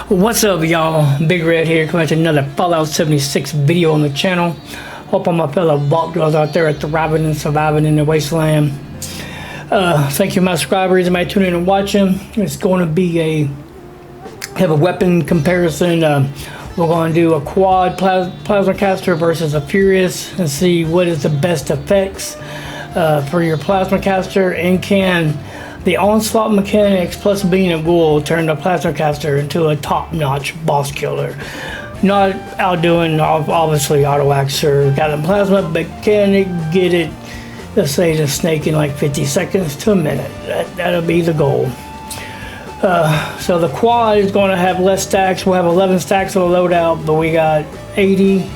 What's up, y'all? Big Red here, coming to another Fallout 76 video on the channel. Hope all my fellow vault girls out there are thriving and surviving in the wasteland. Thank you, my subscribers. You might tune in and watching. It's going to be have a weapon comparison. We're going to do a quad plasma caster versus a furious and see what is the best effects for your plasma caster, and can the Onslaught mechanics plus being a ghoul turn the plasma caster into a top-notch boss killer. Not outdoing obviously auto-axe or gatlin plasma, but can it get it, let's say, the snake in like 50 seconds to a minute? That'll be the goal. So the quad is going to have less stacks. We'll have 11 stacks of a loadout, but we got 80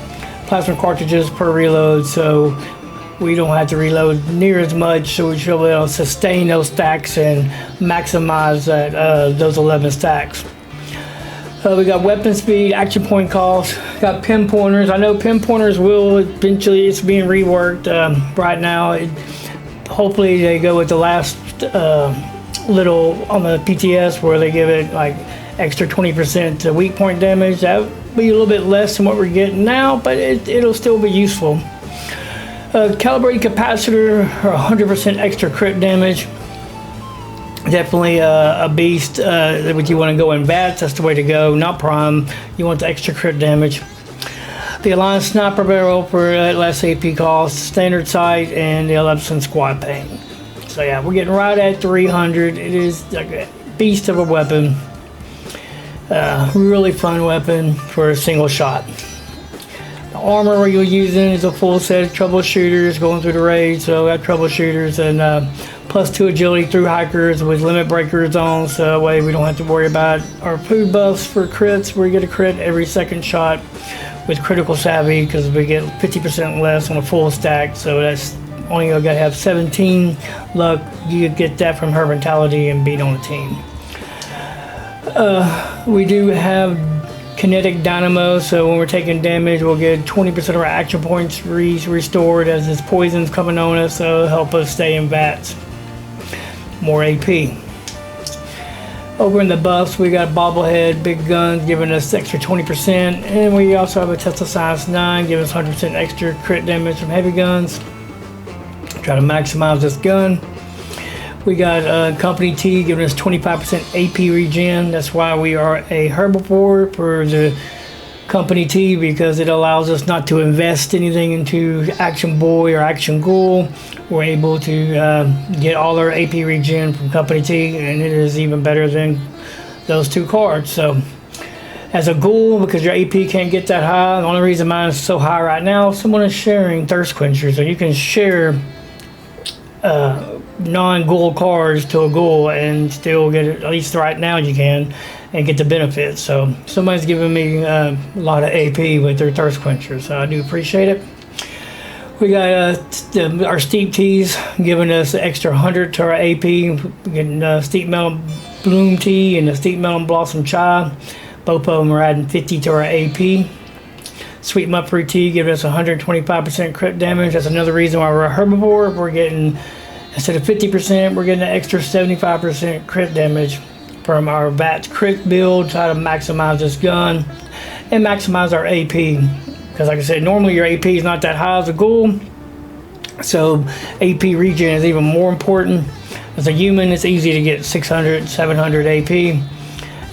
plasma cartridges per reload, so we don't have to reload near as much, so we should be able to sustain those stacks and maximize that those 11 stacks. We got weapon speed, action point cost, got pinpointers. I know pinpointers will eventually, it's being reworked right now. Hopefully they go with the last little on the PTS where they give it like extra 20% weak point damage. That would be a little bit less than what we're getting now, but it'll still be useful. Calibrated capacitor, or 100% extra crit damage. Definitely a beast. If you want to go in VATS, that's the way to go. Not prime. You want the extra crit damage. The Aligned Sniper Barrel for less AP cost, standard sight, and the Ellipson squad paint. So yeah, we're getting right at 300. It is like a beast of a weapon. Really fun weapon for a single shot. The armor we're using is a full set of troubleshooters going through the raid, so we got troubleshooters and +2 agility through hikers with limit breakers on, so that way we don't have to worry about our food buffs for crits. We get a crit every second shot with critical savvy because we get 50% less on a full stack, so that's only you gotta have 17 luck. You get that from her mentality and being on the team. We do have kinetic dynamo, so when we're taking damage we'll get 20% of our action points restored as this poison's coming on us, so it'll help us stay in VATS. More AP. Over in the buffs we got bobblehead, big guns giving us extra 20%, and we also have a Tesla Science 9 giving us 100% extra crit damage from heavy guns. Try to maximize this gun. We got Company T giving us 25% AP regen. That's why we are a herbivore for the Company T, because it allows us not to invest anything into Action Boy or Action Ghoul. We're able to get all our AP regen from Company T, and it is even better than those two cards. So as a ghoul, because your AP can't get that high, the only reason mine is so high right now, someone is sharing Thirst Quencher, so you can share non-ghoul cards to a ghoul and still get it, at least right now you can, and get the benefits. So somebody's giving me a lot of AP with their Thirst Quencher, so I do appreciate it. We got our Steep Teas giving us an extra 100 to our AP. We're getting Steep Melon Bloom Tea and the Steep Melon Blossom Chai. Both of them are adding 50 to our AP. Sweet Muppery Tea giving us 125% crit damage. That's another reason why we're a herbivore. We're getting, instead of 50%, we're getting an extra 75% crit damage from our VATS crit build. Try to maximize this gun and maximize our AP. Because like I said, normally your AP is not that high as a ghoul. So AP regen is even more important. As a human, it's easy to get 600, 700 AP.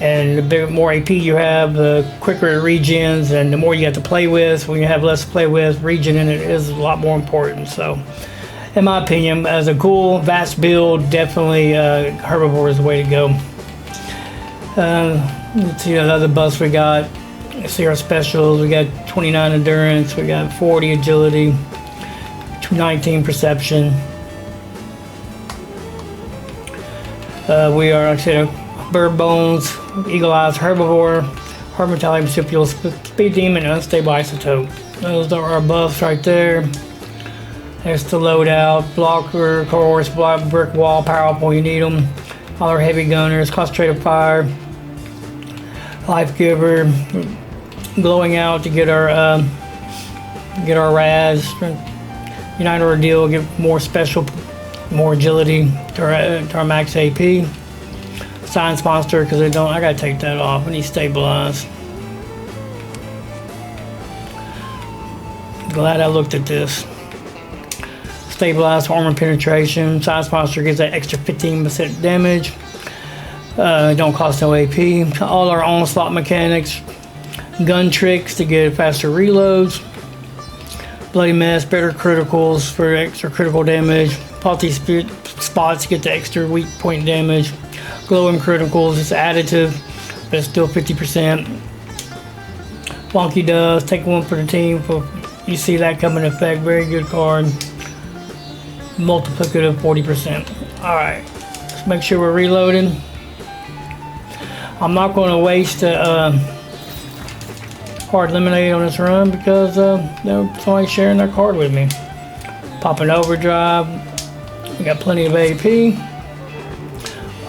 And the bigger, more AP you have, the quicker it regens, and the more you have to play with. When you have less to play with, regen in it is a lot more important. So, in my opinion, as a ghoul, VATS build, definitely herbivore is the way to go. Let's see the other buffs we got. Let's see our specials. We got 29 endurance, we got 40 agility, 219 perception. We are, like I said, Bird Bones, Eagle Eyes, Herbivore, Heart Mentality, Marsupial, Speed Demon, and Unstable Isotope. Those are our buffs right there. There's the loadout, blocker, course, block, brick wall, power up when you need them. All our heavy gunners, concentrated fire, life giver, glowing out to get our Raz, Unite Ordeal, get more special, more agility to our max AP. Science Monster, because I gotta take that off. I need stabilize. Glad I looked at this. Stabilize armor penetration. Science Monster gives that extra 15% damage. Don't cost no AP. All our onslaught mechanics. Gun tricks to get faster reloads. Bloody mess, better criticals for extra critical damage. Faulty spots get the extra weak point damage. Glowing criticals, it's additive, but it's still 50%. Wonky Dust, take one for the team. You see that come in effect, very good card. Multiplicative 40%. Alright, let's make sure we're reloading. I'm not going to waste hard lemonade on this run because they're somebody sharing their card with me. Pop an overdrive. We got plenty of AP.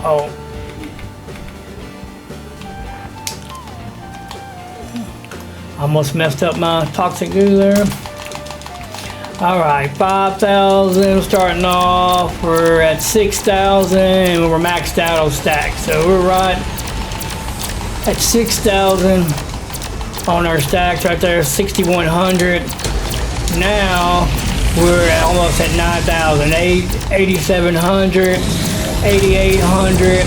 Oh. Almost messed up my toxic goo there. Alright, 5,000 starting off. We're at 6,000 and we're maxed out on stacks. So we're right at 6,000 on our stacks right there, 6,100. Now we're almost at 9,000, 8,700, 8,800.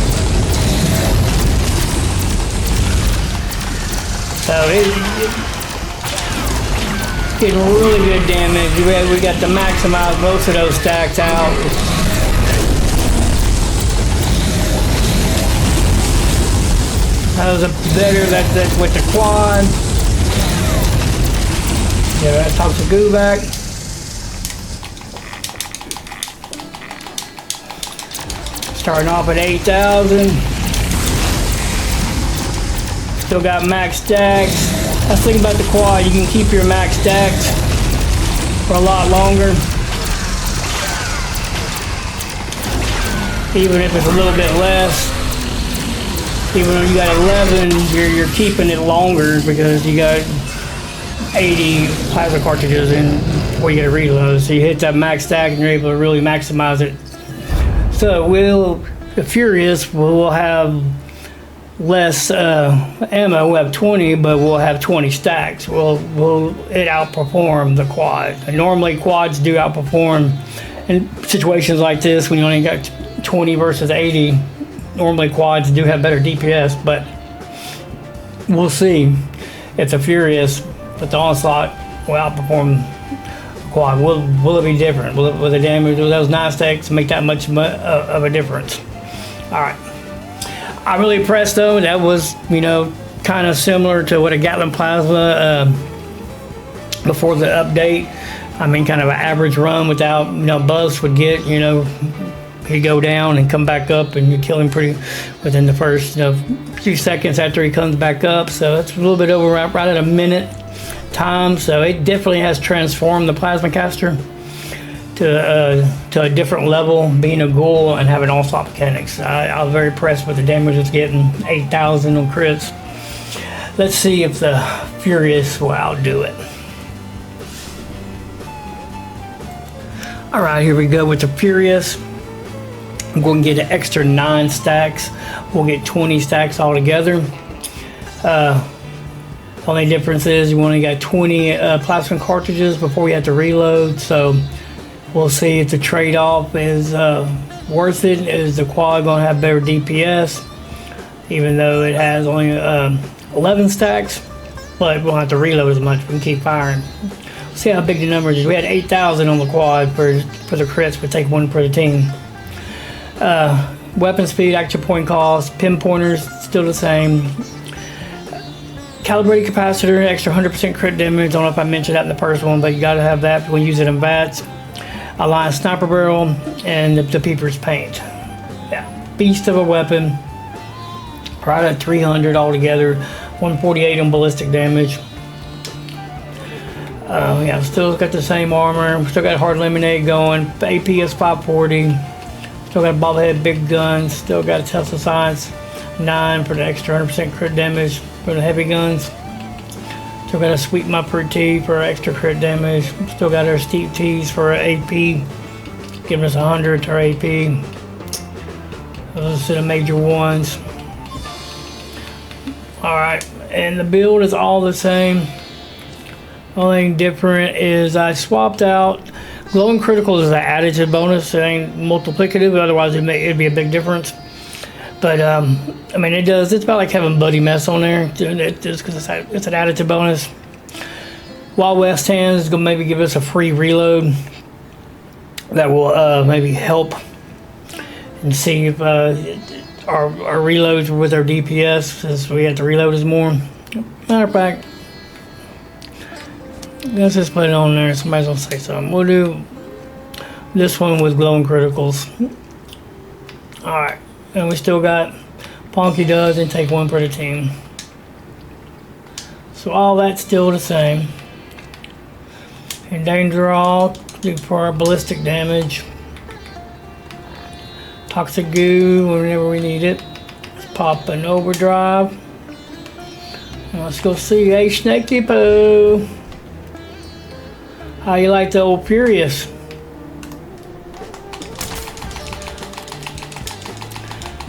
So it's getting really good damage. We got to maximize most of those stacks out. That was a better that with the quad. Yeah, that toxic goo back. Starting off at 8,000. Still got max stacks. That's the thing about the quad, you can keep your max stacks for a lot longer. Even if it's a little bit less. Even though you got 11, you're keeping it longer because you got 80 plasma cartridges in before you get a reload. So you hit that max stack and you're able to really maximize it. So the Furious will have less ammo. We'll have 20, but we'll have 20 stacks. It outperform the quad. And normally quads do outperform in situations like this when you only got 20 versus 80. Normally quads do have better DPS, but we'll see if the Furious, but the Onslaught will outperform the quad. Will it be different? Will the damage of those 9 stacks make that much of a difference? All right. I'm really impressed though. That was, kind of similar to what a Gatlin plasma before the update. I mean, kind of an average run without, buffs would get, he'd go down and come back up and you kill him pretty within the first few seconds after he comes back up. So it's a little bit over right at a minute time. So it definitely has transformed the plasma caster to a different level, being a ghoul and having onslaught mechanics. I was very impressed with the damage it's getting, 8,000 on crits. Let's see if the Furious will outdo it. All right, here we go with the Furious. I'm going to get an extra 9 stacks. We'll get 20 stacks altogether. The only difference is you only got 20 plasma cartridges before we have to reload. So we'll see if the trade-off is worth it. Is the quad going to have better DPS? Even though it has only 11 stacks, but we won't have to reload as much. We can keep firing. See how big the numbers is. We had 8,000 on the quad for the crits. We take 1 for the team. Weapon speed, action point cost, pinpointers, still the same. Calibrated capacitor, extra 100% crit damage. Don't know if I mentioned that in the first one, but you got to have that when you use it in VATS. Aligned sniper barrel and the peeper's paint. Yeah, beast of a weapon. Right at 300 altogether. 148 on ballistic damage. Yeah, still got the same armor. Still got hard lemonade going. AP is 540. Still got a bobblehead big guns. Still got a Tesla Science 9 for the extra 100% crit damage for the heavy guns. Still got a Sweet Mupper T for extra crit damage. Still got our Steep T's for AP, giving us 100 to our AP. Those are the major ones. Alright, and the build is all the same. Only thing different is I swapped out glowing critical is an additive bonus. It ain't multiplicative, otherwise it'd be a big difference. But I mean, it's about like having Bloody Mess on there, just because it's an additive bonus. Wild West Hands is gonna maybe give us a free reload that will maybe help and see if our reloads with our DPS, since we have to reload is more. Matter of fact, let's just put it on there. Somebody's gonna say something. We'll do this one with glowing criticals. Alright, and we still got Ponky does and take one for the team. So all that's still the same. And danger all for our ballistic damage. Toxic goo whenever we need it. Let's pop an overdrive. And let's go see Snaky Poo. How you like the old Furious?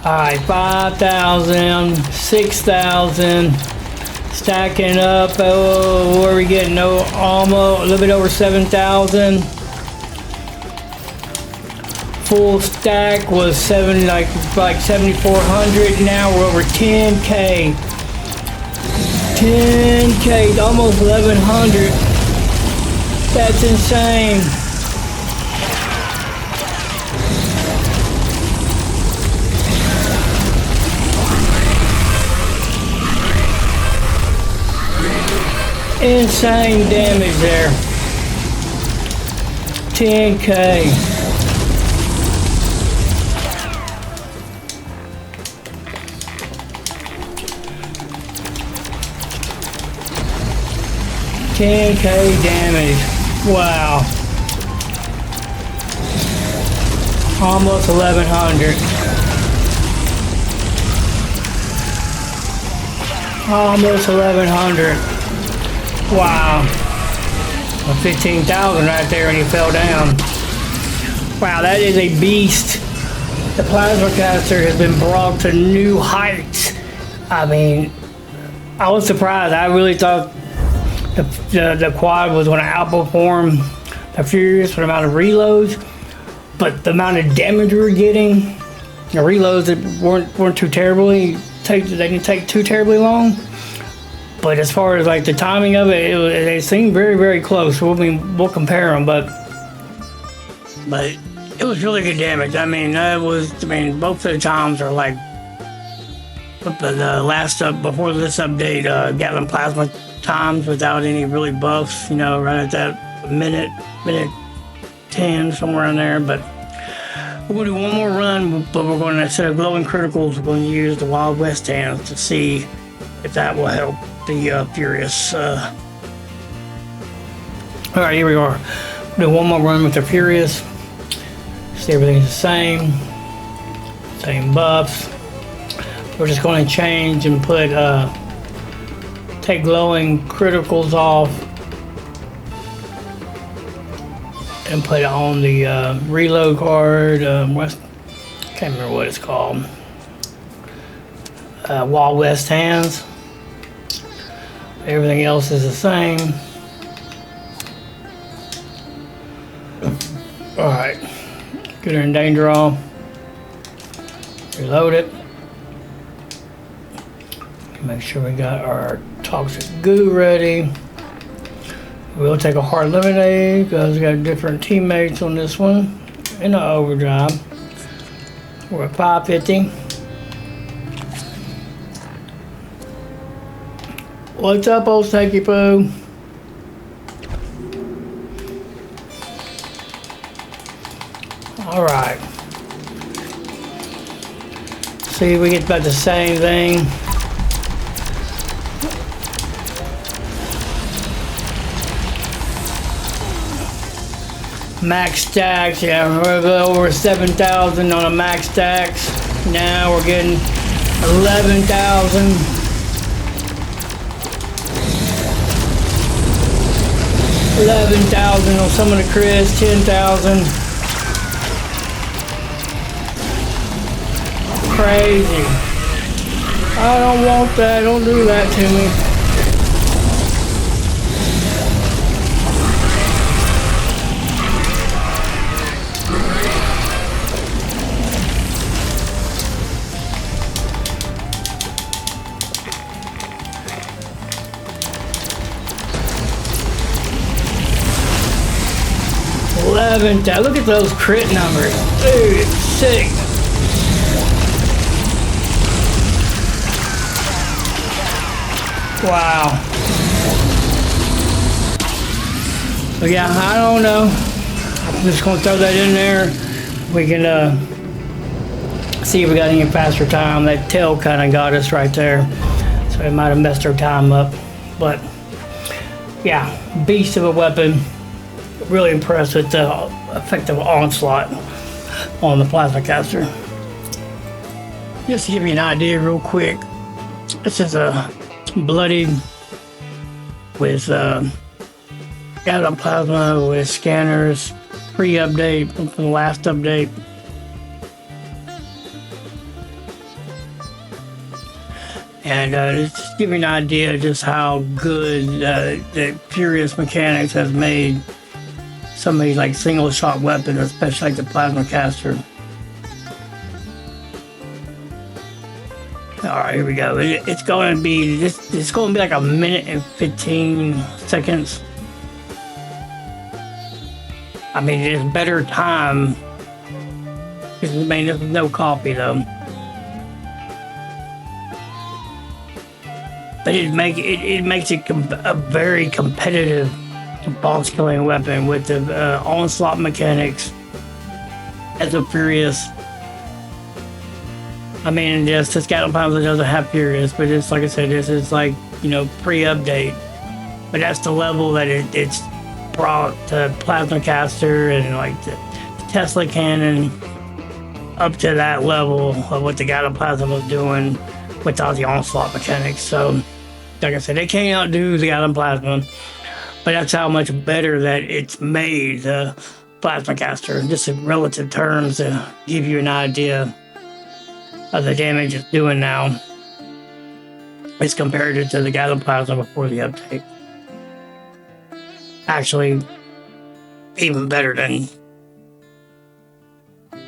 Alright, 5,000, 6,000, stacking up. Oh, what are we getting? No, almost a little bit over 7,000. Full stack was like 7,400. Now we're over 10K. 10K, almost 1,100. That's insane. Insane damage there. 10K. $10K damage. Wow. Almost 1,100. Almost 1,100. Wow. Well, 15,000 right there and he fell down. Wow, that is a beast. The plasma caster has been brought to new heights. I mean, I was surprised. I really thought the quad was going to outperform the Furious for the amount of reloads, but the amount of damage we were getting, the reloads that weren't too terribly, they didn't take too terribly long. But as far as like the timing of it, it seemed very, very close. We'll compare them, but it was really good damage. I mean, both of the times are like the last before this update, gatlin plasma times without any really buffs. You know, right at that minute 10 somewhere in there. But we're gonna do one more run, but we're going to, instead of glowing criticals, we're going to use the Wild West hands to see if that will help the Furious. Alright, here we are. Do one more run with the Furious. See, everything's the same buffs. We're just going to change and put take glowing criticals off and put it on the reload card. Can't remember what it's called. Wild West hands. Everything else is the same. Alright, get her in danger all. Reload it. Make sure we got our toxic goo ready. We'll take a hard lemonade because we got different teammates on this one. In the overdrive. We're at 550. What's up, old Snaky Poo? Alright. See, we get about the same thing. Max stacks, yeah, we're over 7,000 on a max stacks. Now we're getting 11,000. 11,000 on some of the Chris, 10,000. Crazy. I don't want that. Don't do that to me. Look at those crit numbers. Dude, it's sick. Wow. But yeah, I don't know. I'm just gonna throw that in there. We can see if we got any faster time. That tail kind of got us right there, so it might have messed our time up. But yeah, beast of a weapon. Really impressed with the effective onslaught on the plasma caster. Just to give you an idea real quick, this is a bloodie with gatlin plasma with scanners, pre-update from the last update. And just to give you an idea of just how good the Furious Mechanics has made some of these like single shot weapons, especially like the plasma caster. All right, here we go. It's going to be this. It's going to be like a minute and 15 seconds. I mean, it's better time. I mean, there's no copy though. But it makes it a very competitive boss killing weapon with the onslaught mechanics as a Furious. I mean, yes, this gatlin plasma doesn't have Furious, but it's like I said, this is like, you know, pre-update. But that's the level that it's brought to plasma caster and like the Tesla cannon up to that level of what the gatlin plasma was doing without the onslaught mechanics. So, like I said, they can't outdo the gatlin plasma. But that's how much better that it's made, the plasma caster, just in relative terms to give you an idea of the damage it's doing now as compared to the gatlin plasma before the update. Actually, even better than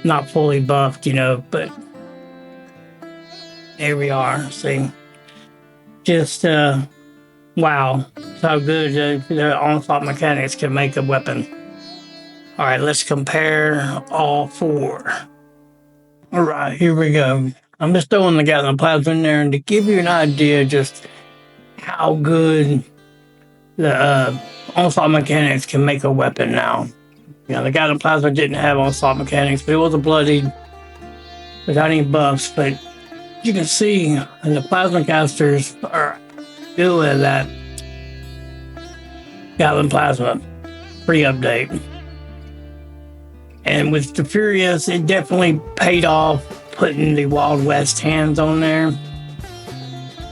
not fully buffed, you know, but here we are. See, just wow, how good the onslaught mechanics can make a weapon. All right, let's compare all four. All right, here we go. I'm just throwing the gatlin plasma in there and to give you an idea just how good the onslaught mechanics can make a weapon now. You know, the gatlin plasma didn't have onslaught mechanics, but it was a bloodied without any buffs. But you can see the plasma casters are doing that gatlin plasma pre-update. And with the Furious, it definitely paid off putting the Wild West hands on there.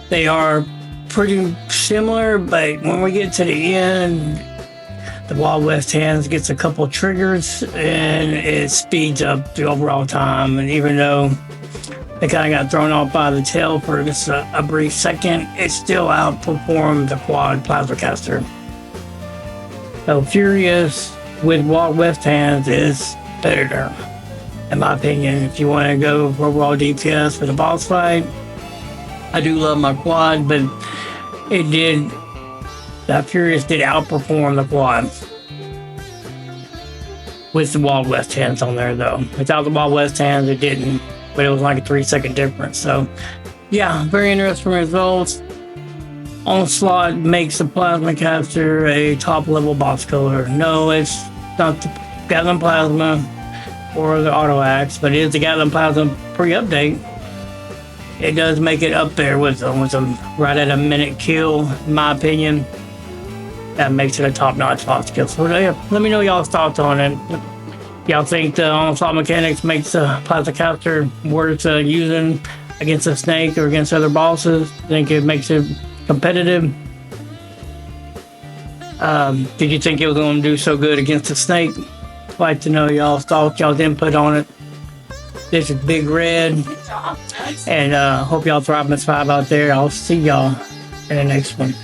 They are pretty similar, but when we get to the end, the Wild West hands gets a couple triggers and it speeds up the overall time. And even though they kind of got thrown off by the tail for just a brief second, it still outperformed the quad plasma caster. So Furious with Wild West hands is better, in my opinion. If you want to go for overall DPS for the boss fight, I do love my quad, but that Furious did outperform the quad with the Wild West hands on there though. Without the Wild West hands, it didn't, but it was like a 3-second difference. So yeah, very interesting results. Onslaught makes the plasma caster a top level boss killer. No, it's not the gatlin plasma or the auto axe, but it is the gatlin plasma pre-update. It does make it up there with them right at a minute kill, in my opinion. That makes it a top-notch boss kill. So yeah, let me know y'all's thoughts on it. Y'all think the onslaught mechanics makes the plasma caster worth using against a snake or against other bosses? Think it makes it competitive? Did you think it was going to do so good against the snake? I'd like to know y'all's thoughts, y'all's input on it. This is Big Red, and hope y'all thriving and survive out there. I'll see y'all in the next one.